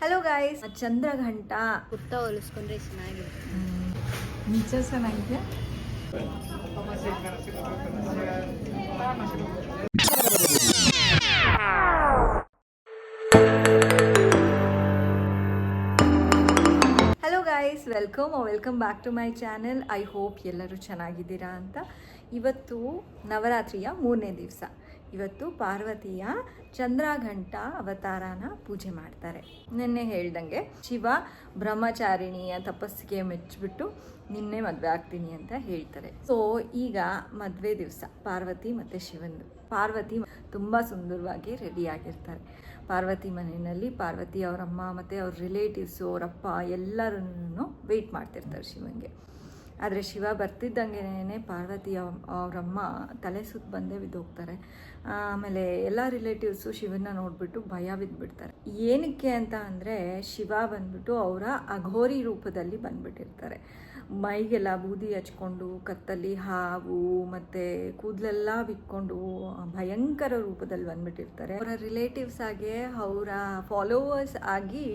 Hello guys, Chandraghanta kurta ಹೊಲಿಸ್ಕೊಂಡ್ರೆ ಚೆನ್ನಾಗಿರುತ್ತೆ. ನಿಜ ಚೆನ್ನಾಗಿದೆ. Hello guys, welcome back to my channel. I hope ಎಲ್ಲರೂ ಚೆನ್ನಾಗಿದ್ದೀರಾ ಅಂತ. ಇವತ್ತು ನವರಾತ್ರಿಯ 3ನೇ ದಿವಸ. ಇವತ್ತು ಪಾರ್ವತಿಯ ಚಂದ್ರಘಂಟ ಅವತಾರನ ಪೂಜೆ ಮಾಡ್ತಾರೆ. ನಿನ್ನೆ ಹೇಳ್ದಂಗೆ ಶಿವ ಬ್ರಹ್ಮಚಾರಿಣಿಯ ತಪಸ್ಸಿಗೆ ಮೆಚ್ಚಿಬಿಟ್ಟು ನಿನ್ನೆ ಮದುವೆ ಆಗ್ತೀನಿ ಅಂತ ಹೇಳ್ತಾರೆ. ಸೊ ಈಗ ಮದುವೆ ದಿವಸ ಪಾರ್ವತಿ ಮತ್ತು ಶಿವಂದು. ಪಾರ್ವತಿ ತುಂಬ ಸುಂದರವಾಗಿ ರೆಡಿಯಾಗಿರ್ತಾರೆ. ಪಾರ್ವತಿ ಮನೆಯಲ್ಲಿ ಪಾರ್ವತಿ ಅವರಮ್ಮ ಮತ್ತು ಅವ್ರ ರಿಲೇಟಿವ್ಸು ಅವರಪ್ಪ ಎಲ್ಲರೂ ವೆಯ್ಟ್ ಮಾಡ್ತಿರ್ತಾರೆ ಶಿವಂಗೆ. ಆದರೆ ಶಿವ ಬರ್ತಿದ್ದಂಗೆ ಪಾರ್ವತಿ ಅವರಮ್ಮ ತಲೆ ಸುತ್ತ ಬಂದೇ ಬಿದ್ದೋಗ್ತಾರೆ. ಆಮೇಲೆ ಎಲ್ಲ ರಿಲೇಟಿವ್ಸು ಶಿವನ ನೋಡಿಬಿಟ್ಟು ಭಯ ಬಿದ್ದುಬಿಡ್ತಾರೆ. ಏನಕ್ಕೆ ಅಂತ ಅಂದರೆ ಶಿವ ಬಂದ್ಬಿಟ್ಟು ಅವರ ಅಘೋರಿ ರೂಪದಲ್ಲಿ ಬಂದ್ಬಿಟ್ಟಿರ್ತಾರೆ. ಮೈಗೆಲ್ಲ ಬೂದಿ ಹಚ್ಕೊಂಡು, ಕತ್ತಲ್ಲಿ ಹಾವು ಮತ್ತು ಕೂದಲೆಲ್ಲ ಬಿಟ್ಕೊಂಡು ಭಯಂಕರ ರೂಪದಲ್ಲಿ ಬಂದ್ಬಿಟ್ಟಿರ್ತಾರೆ. ಅವರ ರಿಲೇಟಿವ್ಸ್ ಆಗಿ, ಅವರ ಫಾಲೋವರ್ಸ್ ಆಗಿ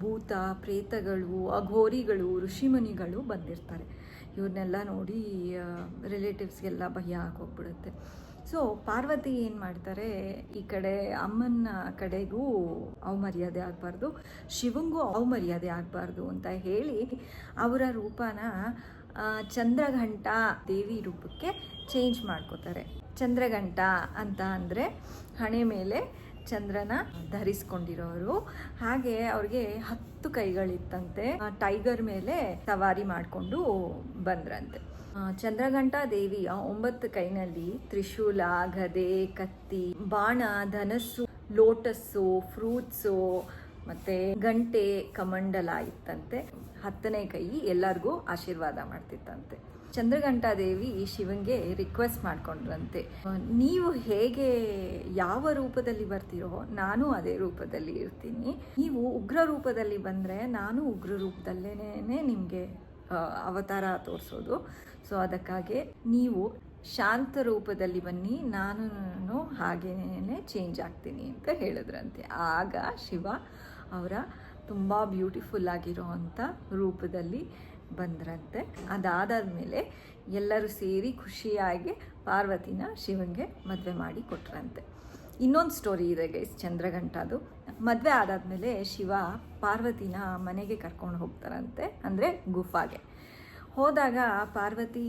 ಭೂತ ಪ್ರೇತಗಳು, ಅಘೋರಿಗಳು, ಋಷಿಮುನಿಗಳು ಬಂದಿರ್ತಾರೆ. ಇವ್ರನ್ನೆಲ್ಲ ನೋಡಿ ರಿಲೇಟಿವ್ಸ್ಗೆಲ್ಲ ಭಯ ಆಗೋಗ್ಬಿಡುತ್ತೆ. ಸೊ ಪಾರ್ವತಿ ಏನು ಮಾಡ್ತಾರೆ, ಈ ಕಡೆ ಅಮ್ಮನ ಕಡೆಗೂ ಅವಮರ್ಯಾದೆ ಆಗಬಾರ್ದು, ಶಿವಂಗೂ ಅವಮರ್ಯಾದೆ ಆಗಬಾರ್ದು ಅಂತ ಹೇಳಿ ಅವರ ರೂಪನ ಚಂದ್ರಘಂಟ ದೇವಿ ರೂಪಕ್ಕೆ ಚೇಂಜ್ ಮಾಡ್ಕೋತಾರೆ. ಚಂದ್ರಘಂಟ ಅಂತ ಅಂದರೆ ಹಣೆ ಮೇಲೆ ಚಂದ್ರನ ಧರಿಸ್ಕೊಂಡಿರೋರು. ಹಾಗೆ ಅವ್ರಿಗೆ 10 ಕೈಗಳಿತ್ತಂತೆ. ಟೈಗರ್ ಮೇಲೆ ಸವಾರಿ ಮಾಡಿಕೊಂಡು ಬಂದ್ರಂತೆ. ಚಂದ್ರಘಂಟ ದೇವಿಯ 9 ಕೈನಲ್ಲಿ ತ್ರಿಶೂಲ, ಗದೆ, ಕತ್ತಿ, ಬಾಣ, ಧನಸ್ಸು, ಲೋಟಸ್ಸು, ಫ್ರೂಟ್ಸು ಮತ್ತು ಗಂಟೆ, ಕಮಂಡಲ ಇತ್ತಂತೆ. 10ನೇ ಕೈ ಎಲ್ಲರಿಗೂ ಆಶೀರ್ವಾದ ಮಾಡ್ತಿತ್ತಂತೆ. ಚಂದ್ರಘಂಟಾ ದೇವಿ ಶಿವಂಗೆ ರಿಕ್ವೆಸ್ಟ್ ಮಾಡ್ಕೊಂಡ್ರಂತೆ, ನೀವು ಹೇಗೆ ಯಾವ ರೂಪದಲ್ಲಿ ಬರ್ತೀರೋ ನಾನು ಅದೇ ರೂಪದಲ್ಲಿ ಇರ್ತೀನಿ. ನೀವು ಉಗ್ರ ರೂಪದಲ್ಲಿ ಬಂದರೆ ನಾನು ಉಗ್ರ ರೂಪದಲ್ಲೇ ನಿಮಗೆ ಅವತಾರ ತೋರಿಸೋದು. ಸೊ ಅದಕ್ಕಾಗಿ ನೀವು ಶಾಂತ ರೂಪದಲ್ಲಿ ಬನ್ನಿ, ನಾನು ಹಾಗೇನೇ ಚೇಂಜ್ ಆಗ್ತೀನಿ ಅಂತ ಹೇಳಿದ್ರಂತೆ. ಆಗ ಶಿವ ಅವರ ತುಂಬ ಬ್ಯೂಟಿಫುಲ್ ಆಗಿರೋ ಅಂಥ ರೂಪದಲ್ಲಿ ಬಂದ್ರಂತೆ. ಅದಾದಮೇಲೆ ಎಲ್ಲರೂ ಸೇರಿ ಖುಷಿಯಾಗಿ ಪಾರ್ವತಿನ ಶಿವಂಗೆ ಮದುವೆ ಮಾಡಿ ಕೊಟ್ರಂತೆ. ಇನ್ನೊಂದು ಸ್ಟೋರಿ ಇದೆ ಗೈಸ್ ಚಂದ್ರಘಂಟದು. ಮದುವೆ ಆದಾದಮೇಲೆ ಶಿವ ಪಾರ್ವತಿನ ಮನೆಗೆ ಕರ್ಕೊಂಡು ಹೋಗ್ತಾರಂತೆ, ಅಂದರೆ ಗುಫಾಗೆ. ಹೋದಾಗ ಪಾರ್ವತಿ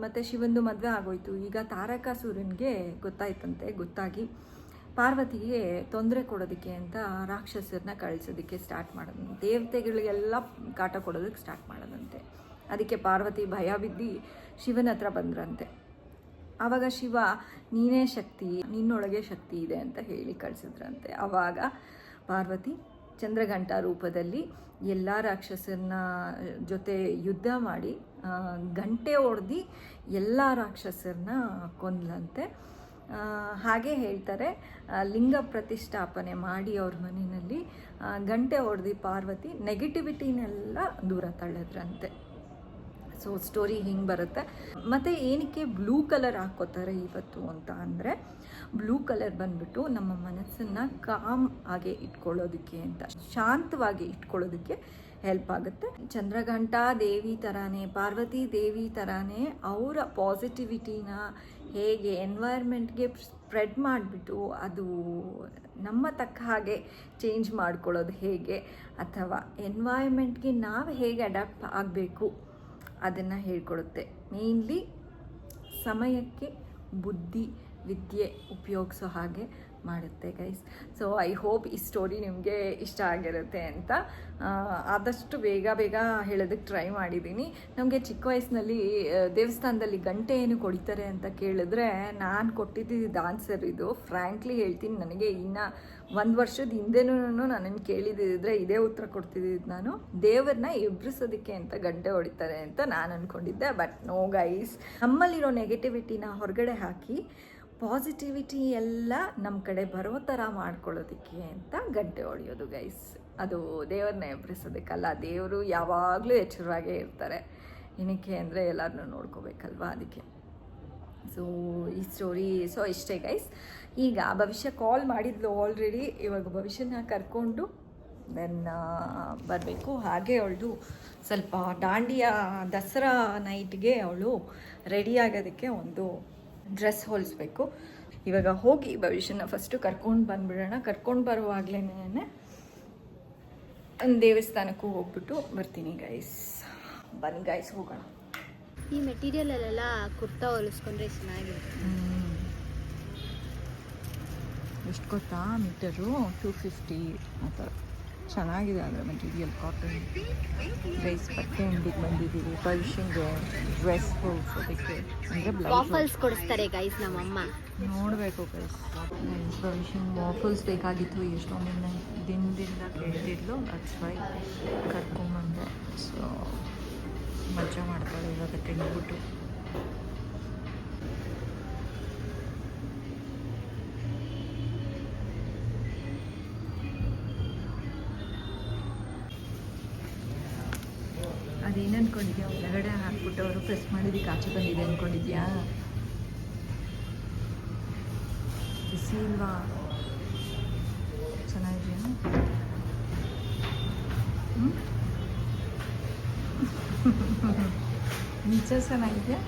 ಮತ್ತು ಶಿವಂದು ಮದುವೆ ಆಗೋಯ್ತು. ಈಗ ತಾರಕಾಸುರನಿಗೆ ಗೊತ್ತಾಗಿ ಪಾರ್ವತಿಗೆ ತೊಂದರೆ ಕೊಡೋದಕ್ಕೆ ಅಂತ ರಾಕ್ಷಸರನ್ನ ಕಳಿಸೋದಕ್ಕೆ ಸ್ಟಾರ್ಟ್ ಮಾಡೋದು. ದೇವತೆಗಳಿಗೆಲ್ಲ ಕಾಟ ಕೊಡೋದಕ್ಕೆ ಸ್ಟಾರ್ಟ್ ಮಾಡೋದಂತೆ. ಅದಕ್ಕೆ ಪಾರ್ವತಿ ಭಯ ಬಿದ್ದು ಶಿವನ ಹತ್ರ ಬಂದ್ರಂತೆ. ಆವಾಗ ಶಿವ ನೀನೇ ಶಕ್ತಿ, ನಿನ್ನೊಳಗೆ ಶಕ್ತಿ ಇದೆ ಅಂತ ಹೇಳಿ ಕಳಿಸಿದ್ರಂತೆ. ಆವಾಗ ಪಾರ್ವತಿ ಚಂದ್ರಘಂಟ ರೂಪದಲ್ಲಿ ಎಲ್ಲ ರಾಕ್ಷಸರನ್ನ ಜೊತೆ ಯುದ್ಧ ಮಾಡಿ ಗಂಟೆ ಹೊಡೆದು ಎಲ್ಲ ರಾಕ್ಷಸರನ್ನ ಕೊಂದ್ಲಂತೆ. ಹಾಗೆ ಹೇಳ್ತಾರೆ, ಲಿಂಗ ಪ್ರತಿಷ್ಠಾಪನೆ ಮಾಡಿ ಅವ್ರ ಮನೆಯಲ್ಲಿ ಗಂಟೆ ಹೊಡೆದು ಪಾರ್ವತಿ ನೆಗೆಟಿವಿಟಿನೆಲ್ಲ ದೂರ ತಳ್ಳಿದ್ರಂತೆ. ಸೊ ಸ್ಟೋರಿ ಹಿಂಗೆ ಬರುತ್ತೆ. ಮತ್ತು ಏನಕ್ಕೆ ಬ್ಲೂ ಕಲರ್ ಹಾಕ್ಕೋತಾರೆ ಇವತ್ತು ಅಂತ ಅಂದರೆ, ಬ್ಲೂ ಕಲರ್ ಬಂದ್ಬಿಟ್ಟು ನಮ್ಮ ಮನಸ್ಸನ್ನು ಕಾಮ್ ಆಗಿ ಇಟ್ಕೊಳ್ಳೋದಕ್ಕೆ ಅಂತ, ಶಾಂತವಾಗಿ ಇಟ್ಕೊಳ್ಳೋದಕ್ಕೆ ಹೆಲ್ಪ್ ಆಗುತ್ತೆ. ಚಂದ್ರಘಂಟಾ ದೇವಿ ಥರಾನೇ, ಪಾರ್ವತಿ ದೇವಿ ಥರಾನೇ ಅವರ ಪಾಸಿಟಿವಿಟಿನ ಹೇಗೆ ಎನ್ವೈರ್ಮೆಂಟ್ಗೆ ಸ್ಪ್ರೆಡ್ ಮಾಡಿಬಿಟ್ಟು ಅದು ನಮ್ಮ ತಕ್ಕ ಹಾಗೆ ಚೇಂಜ್ ಮಾಡ್ಕೊಳ್ಳೋದು ಹೇಗೆ, ಅಥವಾ ಎನ್ವೈರ್ಮೆಂಟ್ಗೆ ನಾವು ಹೇಗೆ ಅಡ್ಯಾಪ್ಟ್ ಆಗಬೇಕು ಅದನ್ನು ಹೇಳ್ಕೊಡುತ್ತೆ. ಮೇಯ್ನ್ಲಿ ಸಮಯಕ್ಕೆ ಬುದ್ಧಿ ವಿದ್ಯೆ ಉಪಯೋಗಿಸೋ ಹಾಗೆ ಮಾಡುತ್ತೆ ಗೈಸ್. ಸೊ ಐ ಹೋಪ್ ಈ ಸ್ಟೋರಿ ನಿಮಗೆ ಇಷ್ಟ ಆಗಿರುತ್ತೆ ಅಂತ. ಆದಷ್ಟು ಬೇಗ ಹೇಳೋದಕ್ಕೆ ಟ್ರೈ ಮಾಡಿದ್ದೀನಿ. ನಮಗೆ ಚಿಕ್ಕ ವಯಸ್ಸಿನಲ್ಲಿ ದೇವಸ್ಥಾನದಲ್ಲಿ ಗಂಟೆ ಏನು ಕೊಡಿತಾರೆ ಅಂತ ಕೇಳಿದ್ರೆ ನಾನು ಕೊಟ್ಟಿದ್ದು ಆನ್ಸರ್ ಇದು. ಫ್ರ್ಯಾಂಕ್ಲಿ ಹೇಳ್ತೀನಿ, ನನಗೆ ಇನ್ನು 1 ವರ್ಷದ ಹಿಂದೆನೂ ನನ್ನನ್ನು ಕೇಳಿದ್ದಿದ್ರೆ ಇದೇ ಉತ್ತರ ಕೊಡ್ತಿದ್ದಿದ್ದು. ನಾನು ದೇವರನ್ನ ಎಬ್ರಿಸೋದಕ್ಕೆ ಅಂತ ಗಂಟೆ ಹೊಡಿತಾರೆ ಅಂತ ನಾನು ಅಂದ್ಕೊಂಡಿದ್ದೆ. ಬಟ್ ನೋ ಗೈಸ್, ನಮ್ಮಲ್ಲಿರೋ ನೆಗೆಟಿವಿಟಿನ ಹೊರಗಡೆ ಹಾಕಿ ಪಾಸಿಟಿವಿಟಿ ಎಲ್ಲ ನಮ್ಮ ಕಡೆ ಬರೋ ಥರ ಮಾಡ್ಕೊಳ್ಳೋದಕ್ಕೆ ಅಂತ ಗಂಟೆ ಹೊಡೆಯೋದು ಗೈಸ್. ಅದು ದೇವ್ರನ್ನ ಎಬ್ರಿಸೋದಕ್ಕಲ್ಲ. ದೇವರು ಯಾವಾಗಲೂ ಎಚ್ಚರವಾಗೇ ಇರ್ತಾರೆ. ಏನಕ್ಕೆ ಅಂದರೆ ಎಲ್ಲರನ್ನೂ ನೋಡ್ಕೋಬೇಕಲ್ವಾ, ಅದಕ್ಕೆ. ಸೊ ಈ ಸ್ಟೋರಿ ಇಷ್ಟೇ ಗೈಸ್. ಈಗ ಭವಿಷ್ಯ ಕಾಲ್ ಮಾಡಿದ್ಲು ಆಲ್ರೆಡಿ. ಇವಾಗ ಭವಿಷ್ಯನ ಕರ್ಕೊಂಡು ದೆನ್ ಬರಬೇಕು. ಹಾಗೆ ಅವಳು ಸ್ವಲ್ಪ ದಾಂಡಿಯಾ ದಸರಾ ನೈಟ್ಗೆ ಅವಳು ರೆಡಿ ಆಗೋದಕ್ಕೆ ಒಂದು ಡ್ರೆಸ್ ಹೊಲಿಸ್ಬೇಕು. ಇವಾಗ ಹೋಗಿ ಭವಿಷ್ಯನ ಫಸ್ಟು ಕರ್ಕೊಂಡು ಬಂದುಬಿಡೋಣ. ಕರ್ಕೊಂಡು ಬರುವಾಗಲೇ ಒಂದು ದೇವಸ್ಥಾನಕ್ಕೂ ಹೋಗ್ಬಿಟ್ಟು ಬರ್ತೀನಿ ಗೈಸ್. ಬನ್ನಿ ಗೈಸ್ ಹೋಗೋಣ. ಈ ಮೆಟೀರಿಯಲಲ್ಲೆಲ್ಲ ಕುರ್ತಾ ಹೊಲಿಸ್ಕೊಂಡ್ರೆ ಚೆನ್ನಾಗಿರುತ್ತೆ. ಎಷ್ಟು ಗೊತ್ತಾ ಮೀಟರು? 250 ಆ ಥರ. ಚೆನ್ನಾಗಿದೆ ಅಂದರೆ ಮೆಟೀರಿಯಲ್ ಕಾಟನ್. ಗೈಸ್ ಬಟ್ಟೆ ಅಂಗಡಿಗೆ ಬಂದಿದ್ದೀವಿ. ಭವಿಷ್ಯಂಗೆ ಡ್ರೆಸ್ ಹೊಲಿಸೋದಕ್ಕೆ ಅಂದರೆ ವಾಫಲ್ಸ್ ಕೊಡಿಸ್ತಾರೆ ಗೈಸ್ ನಮ್ಮಮ್ಮ. ನೋಡಬೇಕು ಗೈಸ್. ಭವಿಷ್ಯಂಗೆ ವಾಫಲ್ಸ್ ಬೇಕಾಗಿತ್ತು. ಎಷ್ಟೊಂದು ದಿನದಿಂದ ಕೇಳಿದ್ಲು. That's why ಕರ್ಕೊಂಬಂದೆ. ಸೊ ಮಜಾ ಮಾಡ್ತಾಳೆ ಇವಾಗ ತಿಂದ್ಬಿಟ್ಟು. ಅದೇನು ಅಂದ್ಕೊಂಡಿದ್ಯಾ? ಒಳಗಡೆ ಹಾಕ್ಬಿಟ್ಟು ಅವರು ಪ್ರೆಸ್ ಮಾಡಿದ್ದಕ್ಕೆ ಆಚೆ ಬಂದಿದೆ ಅಂದ್ಕೊಂಡಿದ್ಯಾ? ಬಿಸಿ ಇಲ್ವಾ? ಚೆನ್ನಾಗಿದೆಯಾ? ನಿಜ ಚೆನ್ನಾಗಿದೆಯಾ?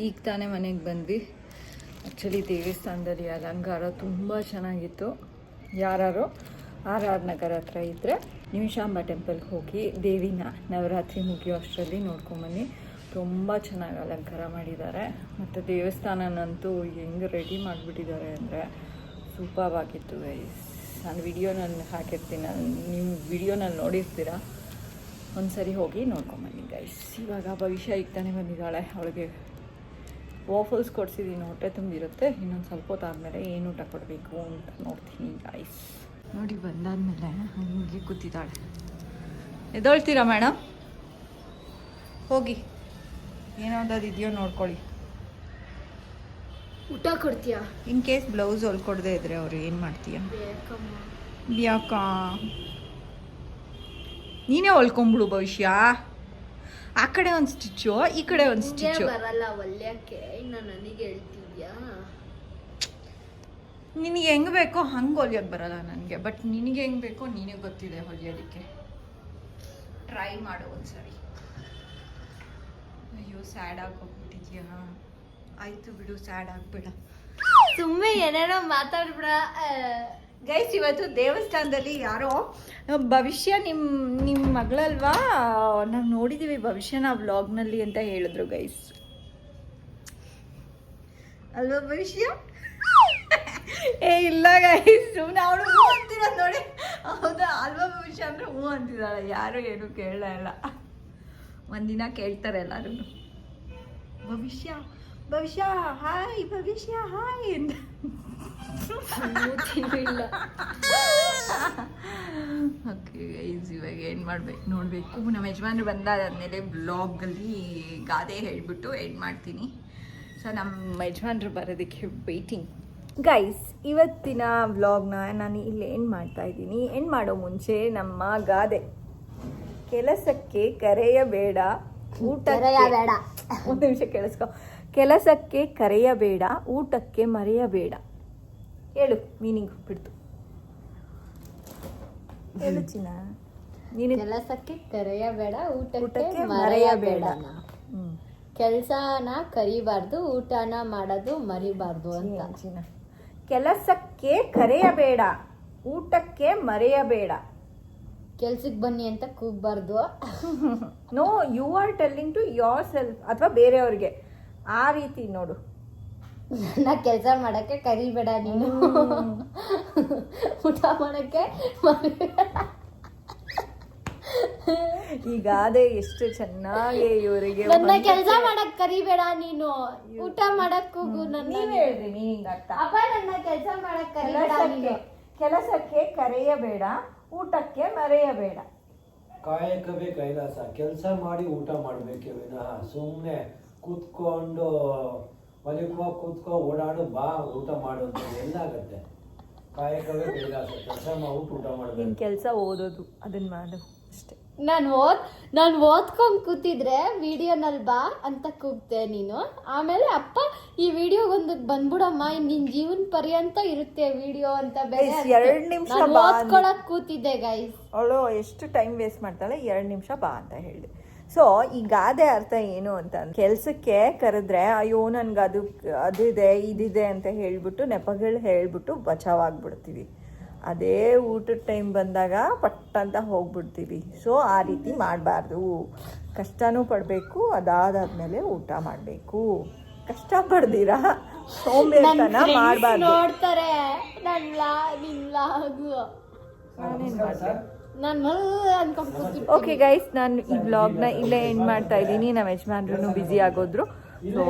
ಈಗ ತಾನೇ ಮನೆಗೆ ಬಂದ್ವಿ. ಆ್ಯಕ್ಚುಲಿ ದೇವಸ್ಥಾನದಲ್ಲಿ ಅಲಂಕಾರ ತುಂಬ ಚೆನ್ನಾಗಿತ್ತು. ಯಾರು RR ನಗರ ಹತ್ರ ಇದ್ದರೆ ನಿಮಿಷಾಂಬ ಟೆಂಪಲ್ಗೆ ಹೋಗಿ ದೇವಿನ ನವರಾತ್ರಿ ಮುಗಿಯೋ ಅಷ್ಟರಲ್ಲಿ ನೋಡ್ಕೊಂಬನ್ನಿ. ತುಂಬ ಚೆನ್ನಾಗಿ ಅಲಂಕಾರ ಮಾಡಿದ್ದಾರೆ. ಮತ್ತು ದೇವಸ್ಥಾನನಂತೂ ಹೆಂಗೆ ರೆಡಿ ಮಾಡಿಬಿಟ್ಟಿದ್ದಾರೆ ಅಂದರೆ ಸೂಪರ್ ಆಗಿತ್ತು ಗೈಸ್. ನಾನು ವಿಡಿಯೋನಲ್ಲಿ ಹಾಕಿರ್ತೀನಿ, ನೀವು ವಿಡಿಯೋನಲ್ಲಿ ನೋಡಿರ್ತೀರ. ಒಂದು ಸರಿ ಹೋಗಿ ನೋಡ್ಕೊಂಬನ್ನಿ ಗೈಸ್. ಇವಾಗ ಭವಿಷ್ಯ ಈಗ ತಾನೇ ಬಂದಿದ್ದಾಳೆ. ಅವಳಿಗೆ ವಾಫಲ್ಸ್ ಕೊಡಿಸಿದ್ದೀನಿ, ಹೊಟ್ಟೆ ತುಂಬಿರುತ್ತೆ. ಇನ್ನೊಂದು ಸ್ವಲ್ಪ ಹೊತ್ತಾದಮೇಲೆ ಏನು ಊಟ ಕೊಡಬೇಕು ಅಂತ ನೋಡ್ತೀನಿ ಗೈಸ್. ನೋಡಿ ಬಂದಾದಮೇಲೆ ಹಂಗೆ ಕೂತಿದ್ದಾಳೆ. ಎದೊಳ್ತೀರಾ ಮೇಡಮ್? ಹೋಗಿ ಏನಾದಿದೆಯೋ ನೋಡ್ಕೊಳ್ಳಿ. ಊಟ ಕೊಡ್ತೀಯಾ? ಇನ್ ಕೇಸ್ ಬ್ಲೌಸ್ ಹೊಲ್ಕೊಡದೆ ಇದ್ರೆ ಅವ್ರು ಏನು ಮಾಡ್ತೀಯ? ಯಾಕ ನೀನೇ ಹೊಲ್ಕೊಂಬಿಡು ಭವಿಷ್ಯ. ಆ ಕಡೆ ಒಂದು ಸ್ಟಿಚ್ಚು, ಈ ಕಡೆ ಒಂದು ಸ್ಟಿಚ್ಚು. ಬರಲ್ಲ ಹೊಲ್ಯಕ್ಕೆ, ಇನ್ನು ನನಗೆ ಹೇಳ್ತಿದ್ಯಾ? ನಿನಗೆ ಹೆಂಗೆ ಬೇಕೋ ಹಂಗೆ ಹೊಲಿಯೋಕ್ಕೆ ಬರಲ್ಲ ನನಗೆ. ಬಟ್ ನಿನಗೆ ಹೆಂಗೆ ಬೇಕೋ ನಿನಗೆ ಗೊತ್ತಿದೆ ಹೊಲಿಯೋದಕ್ಕೆ. ಟ್ರೈ ಮಾಡು ಒಂದ್ಸರಿ. ಸ್ಯಾಡ್ ಆಗೋಗ್ಬಿಟ್ಟಿದ್ಯಾ? ಆಯಿತು ಬಿಡು, ಸ್ಯಾಡ್ ಆಗಬೇಡ. ಸುಮ್ಮನೆ ಏನೇನೋ ಮಾತಾಡ್ಬಿಡ. ಗೈಸ್, ಇವತ್ತು ದೇವಸ್ಥಾನದಲ್ಲಿ ಯಾರೋ ಭವಿಷ್ಯ ನಿಮ್ಮ ಮಗಳಲ್ವಾ, ನಾವು ನೋಡಿದ್ದೀವಿ ಭವಿಷ್ಯನ ವ್ಲಾಗ್ನಲ್ಲಿ ಅಂತ ಹೇಳಿದ್ರು ಗೈಸ್. ಅಲ್ವಾ ಭವಿಷ್ಯ? ಏ ಇಲ್ಲ ಗೈಸ್, ಸುಮ್ಮನೆ ಅವಳು ಹೂ ಅಂತಿರೋದು ನೋಡಿ. ಹೌದಾ ಅಲ್ವಾ ಭವಿಷ್ಯ ಅಂದರೆ ಹೂ ಅಂತಿದ್ದಾಳೆ. ಯಾರು ಏನು ಕೇಳಲ್ಲ ಇಲ್ಲ. ಒಂದಿನ ಕೇಳ್ತಾರೆ ಎಲ್ಲರೂ, ಭವಿಷ್ಯ ಭವಿಷ್ಯ ಹಾಯ್, ಭವಿಷ್ಯ ಹಾಯ್ ಅಂತ. ಇಲ್ಲ ಓಕೆ ಗೈಸ್, ಇವಾಗ ಏನು ಮಾಡ್ಬೇಕು ನೋಡಬೇಕು. ನಮ್ಮ ಯಜಮಾನ್ರು ಬಂದಾದ್ಮೇಲೆ ಬ್ಲಾಗಲ್ಲಿ ಗಾದೆ ಹೇಳಿಬಿಟ್ಟು ಎಂಡ್ ಮಾಡ್ತೀನಿ. ಸೊ ನಮ್ಮ ಯಜಮಾನ್ರು ಬರೋದಕ್ಕೆ ವೆಯ್ಟಿಂಗ್. ಗೈಸ್, ಇವತ್ತಿನ ವ್ಲಾಗ್ನ ನಾನು ಇಲ್ಲಿ ಎಂಡ್ ಮಾಡ್ತಾ ಇದ್ದೀನಿ. ಎಂಡ್ ಮಾಡೋ ಮುಂಚೆ ನಮ್ಮ ಗಾದೆ, ಕೆಲಸಕ್ಕೆ ಕರೆಯಬೇಡ, ಊಟಕ್ಕೆ ಬೇಡ. ಒಂದು ನಿಮಿಷ ಕೇಳಿಸ್ಕೊ. ಕೆಲಸಕ್ಕೆ ಕರೆಯಬೇಡ, ಊಟಕ್ಕೆ ಮರೆಯಬೇಡ. ಹೇಳು ಮೀನಿಂಗ್ ಬಿಡ್ತು. ಹೇಳು ಚಿನ್ನ. ನೀನು ಕೆಲಸಕ್ಕೆ ಕರೆಯಬೇಡ, ಊಟಕ್ಕೆ ಊಟಕ್ಕೆ ಮರೆಯಬೇಡ. ಹ್ಞೂ ಕೆಲಸನ ಕರಿಬಾರ್ದು, ಊಟನ ಮಾಡೋದು ಮರಿಬಾರ್ದು ಅಂತ. ಚಿನ್ನ, ಕೆಲಸಕ್ಕೆ ಕರೆಯಬೇಡ, ಊಟಕ್ಕೆ ಮರೆಯಬೇಡ. ಕೆಲ್ಸಕ್ಕೆ ಬನ್ನಿ ಅಂತ ಕೂಗ್ಬಾರ್ದು. No, you are telling to yourself ಅಥವಾ ಬೇರೆಯವ್ರಿಗೆ. ಆ ರೀತಿ ನೋಡು. ನಾ ಕೆಲಸ ಮಾಡಕ್ಕೆ ಕರಿಬೇಡ ನೀನು, ಊಟ ಮಾಡಕ್ಕೆ ಈಗ ಅದೇ ಎಷ್ಟು ಚೆನ್ನಾಗಿ ಇವರಿಗೆ ನನ್ನ ಕೆಲಸ ಮಾಡಕ್ ಕರಿಬೇಡ ನೀನು, ಊಟ ಮಾಡಕ್ ಕೂಗು. ನೀವ್ ಹೇಳ್ರಿ ಮೀನಿಂಗ್ ಅರ್ಥ. ಅಪ್ಪ ನನ್ನ ಕೆಲಸ ಮಾಡಕ್ ಕರಿಬೇಡ ನೀನು. ಕೆಲಸಕ್ಕೆ ಕರೆಯಬೇಡ, ಊಟಕ್ಕೆ ಮರೆಯಬೇಡ. ಕಾಯಕವೇ ಕೈಲಾಸ. ಕೆಲಸ ಮಾಡಿ ಊಟ ಮಾಡಬೇಕೆ ವಿನಃ ಸುಮ್ಮನೆ ಕೂತ್ಕೊಂಡು ಕೂತ್ಕೋ ಓಡಾಡು ಬಾ ಊಟ ಮಾಡು ಅಂತ ಎಲ್ಲಾಗತ್ತೆ. ಕಾಯಕವೇ ಕೈಲಾಸ. ಕೆಲಸ ಮಾಡ್ಬಿಟ್ಟು ಊಟ ಮಾಡಬೇಕು. ನಿನ್ ಕೆಲಸ ಓದೋದು, ಅದನ್ನ ಮಾಡು ಅಷ್ಟೇ. ನಾನು ಓದ್ಕೊಂಡ್ ಕೂತಿದ್ರೆ ವಿಡಿಯೋನಲ್ಲಿ ಬಾ ಅಂತ ಕೂಗ್ತೆ ನೀನು. ಆಮೇಲೆ ಅಪ್ಪ ಈ ವಿಡಿಯೋಗೊಂದು ಬಂದ್ಬಿಡಮ್ಮ, ನಿನ್ ಜೀವನ ಪರ್ಯಂತ ಇರುತ್ತೆ ವಿಡಿಯೋ ಅಂತ ಬೇರೆ. 2 ನಿಮಿಷ ಓದ್ಕೊಳಕ್ ಕೂತಿದ್ದೆ ಗೈಸ್. ಅವಳು ಎಷ್ಟು ಟೈಮ್ ವೇಸ್ಟ್ ಮಾಡ್ತಾಳೆ. 2 ನಿಮಿಷ ಬಾ ಅಂತ ಹೇಳಿದೆ. ಸೊ ಈ ಗಾದೆ ಅರ್ಥ ಏನು ಅಂತ, ಕೆಲಸಕ್ಕೆ ಕರೆದ್ರೆ ಅಯ್ಯೋ ನನ್ಗೆ ಅದಿದೆ ಇದಿದೆ ಅಂತ ಹೇಳ್ಬಿಟ್ಟು ನೆಪಗಳು ಹೇಳ್ಬಿಟ್ಟು ಬಚಾವಾಗ್ಬಿಡ್ತೀವಿ. ಅದೇ ಊಟದ ಟೈಮ್ ಬಂದಾಗ ಪಟ್ ಅಂತ ಹೋಗ್ಬಿಡ್ತೀವಿ. ಸೊ ಆ ರೀತಿ ಮಾಡಬಾರ್ದು. ಕಷ್ಟನೂ ಪಡಬೇಕು, ಅದಾದ್ಮೇಲೆ ಊಟ ಮಾಡಬೇಕು. ಕಷ್ಟ ಪಡ್ದಿರಾ ಸೋಂಬೇರಿತನ ಮಾಡಬಾರ್ದು. ನೋಡ್ತಾರೆ ಓಕೆ ಗೈಸ್, ನಾನು ಈ ವ್ಲಾಗ್ನ ಇಲ್ಲೇ ಎಂಡ್ ಮಾಡ್ತಾ ಇದ್ದೀನಿ. ನಮ್ಮ ಯಜಮಾನ್ರು ಬ್ಯುಸಿ ಆಗೋದ್ರು. So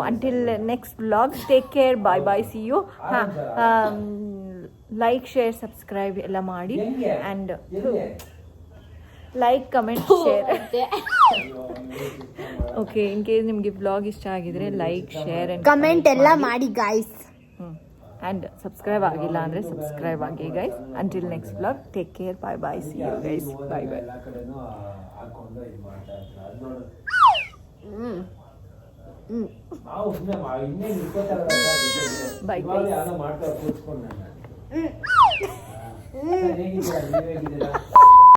until next vlog, take care, bye bye, see you. ಹಾಂ, ಲೈಕ್, ಶೇರ್, ಸಬ್ಸ್ಕ್ರೈಬ್ ಎಲ್ಲ ಮಾಡಿ. And like, comment, share. Okay, in case ನಿಮಗೆ ವ್ಲಾಗ್ ಇಷ್ಟ ಆಗಿದ್ರೆ ಲೈಕ್, ಶೇರ್ ಆ್ಯಂಡ್ ಕಮೆಂಟ್ ಎಲ್ಲ ಮಾಡಿ ಗೈಸ್. ಆ್ಯಂಡ್ ಸಬ್ಸ್ಕ್ರೈಬ್ ಆಗಿಲ್ಲ ಅಂದರೆ ಸಬ್ಸ್ಕ್ರೈಬ್ ಆಗಿ guys. Until next vlog, take care, bye bye, see you guys, bye bye. ಎಲ್ಲ ಕಡೆನೂ ಹಾಕೊಂಡು ಇದು ಮಾಡ್ತಾ ಇರ್ತಾರೆ. ಅದು ನೋಡು, ನಾವು ಸುಮ್ಮನೆ ಇನ್ನೇನು Bye, ಇವಾಗ guys. ಯಾರೋ ಮಾಡ್ತಾ ಕೂತ್ಕೊಂಡು ನಾನು ಹೇಗಿದ್ದೀರಾ, ನೀವ್ ಹೇಗಿದ್ದೀರಾ?